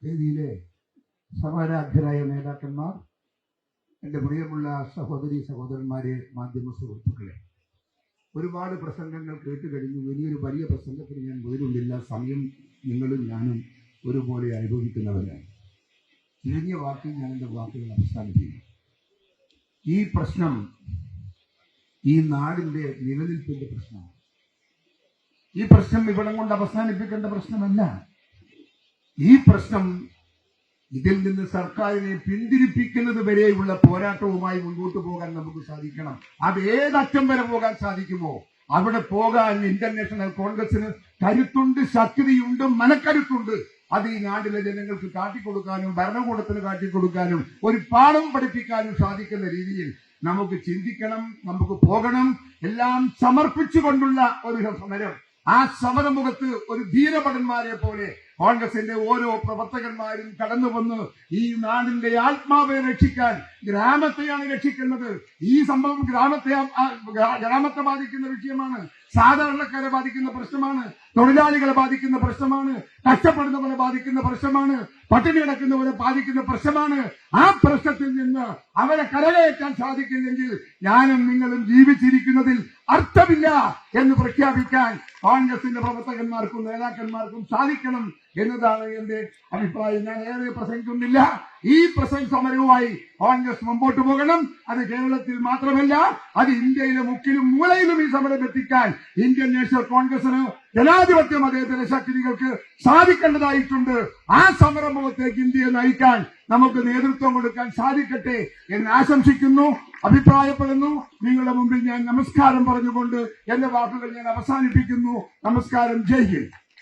വേദിയിലെ സമാരാധ്യരായ നേതാക്കന്മാർ, എൻ്റെ പ്രിയമുള്ള സഹോദരി സഹോദരന്മാരെ, മാധ്യമ സുഹൃത്തുക്കളെ, ഒരുപാട് പ്രസംഗങ്ങൾ കേട്ട് കഴിഞ്ഞു. വലിയൊരു വലിയ പ്രസംഗത്തിന് ഞാൻ മുതലുണ്ടില്ല. സമയം നിങ്ങളും ഞാനും ഒരുപോലെ അനുഭവിക്കുന്നവരാണ്. ചുരുങ്ങിയ വാക്കിൽ ഞാൻ എൻ്റെ വാക്കുകൾ അവസാനിപ്പിക്കും. ഈ പ്രശ്നം ഈ നാടിൻ്റെ നിലനിൽപ്പിന്റെ പ്രശ്നമാണ്. ഈ പ്രശ്നം ഇവിടം കൊണ്ട് അവസാനിപ്പിക്കേണ്ട പ്രശ്നമല്ല. ഈ പ്രശ്നം ഇതിൽ നിന്ന് സർക്കാരിനെ പിന്തിരിപ്പിക്കുന്നത് വരെയുള്ള പോരാട്ടവുമായി മുൻപോട്ട് പോകാൻ നമുക്ക് സാധിക്കണം. അത് ഏതറ്റം വരെ പോകാൻ സാധിക്കുമോ അവിടെ പോകാൻ ഇന്റർനാഷണൽ കോൺഗ്രസിന് കരുത്തുണ്ട്, ശക്തിയുണ്ട്, മനക്കരുത്തുണ്ട്. അത് ഈ നാട്ടിലെ ജനങ്ങൾക്ക് കാട്ടിക്കൊടുക്കാനും ഭരണകൂടത്തിന് കാട്ടിക്കൊടുക്കാനും ഒരു പാഠം പഠിപ്പിക്കാനും സാധിക്കുന്ന രീതിയിൽ നമുക്ക് ചിന്തിക്കണം, നമുക്ക് പോകണം. എല്ലാം സമർപ്പിച്ചുകൊണ്ടുള്ള ഒരു സമരം. ആ സമരമുഖത്ത് ഒരു ധീരഭടന്മാരെ പോലെ കോൺഗ്രസിന്റെ ഓരോ പ്രവർത്തകന്മാരും കടന്നു വന്ന് ഈ നാടിന്റെ ആത്മാവിനെ രക്ഷിക്കാൻ, ഗ്രാമത്തെയാണ് രക്ഷിക്കുന്നത്. ഈ സംഭവം ഗ്രാമത്തെ ബാധിക്കുന്ന വിഷയമാണ്, സാധാരണക്കാരെ ബാധിക്കുന്ന പ്രശ്നമാണ്, തൊഴിലാളികളെ ബാധിക്കുന്ന പ്രശ്നമാണ്, കഷ്ടപ്പെടുന്നവരെ ബാധിക്കുന്ന പ്രശ്നമാണ്, പട്ടിണി കിടക്കുന്നവരെ ബാധിക്കുന്ന പ്രശ്നമാണ്. ആ പ്രശ്നത്തിൽ നിന്ന് അവരെ കരകയറ്റാൻ സാധിക്കില്ലെങ്കിൽ ഞാനും നിങ്ങളും ജീവിച്ചിരിക്കുന്നതിൽ അർത്ഥമില്ല എന്ന് പ്രഖ്യാപിക്കാൻ കോൺഗ്രസിന്റെ പ്രവർത്തകന്മാർക്കും നേതാക്കന്മാർക്കും സാധിക്കണം എന്നതാണ് എന്റെ അഭിപ്രായം. ഞാൻ ഏറെ പ്രസംഗിക്കുന്നില്ല. ഈ സമരവുമായി കോൺഗ്രസ് മുമ്പോട്ട് പോകണം. അത് കേരളത്തിൽ മാത്രമല്ല, അത് ഇന്ത്യയിലെ മുക്കിലും മൂലയിലും ഈ സമരം എത്തിക്കാൻ ഇന്ത്യൻ നാഷണൽ കോൺഗ്രസിന്, ജനാധിപത്യ മതേതര ശക്തികൾക്ക് സാധിക്കേണ്ടതായിട്ടുണ്ട്. ആ സമരമുഖത്തേക്ക് ഇന്ത്യയെ നയിക്കാൻ നമുക്ക് നേതൃത്വം കൊടുക്കാൻ സാധിക്കട്ടെ എന്ന് ആശംസിക്കുന്നു, അഭിപ്രായപ്പെടുന്നു. നിങ്ങളുടെ മുമ്പിൽ ഞാൻ നമസ്കാരം പറഞ്ഞുകൊണ്ട് എന്റെ വാക്കുകൾ ഞാൻ അവസാനിപ്പിക്കുന്നു. നമസ്കാരം. ജയ് ഹിന്ദ്.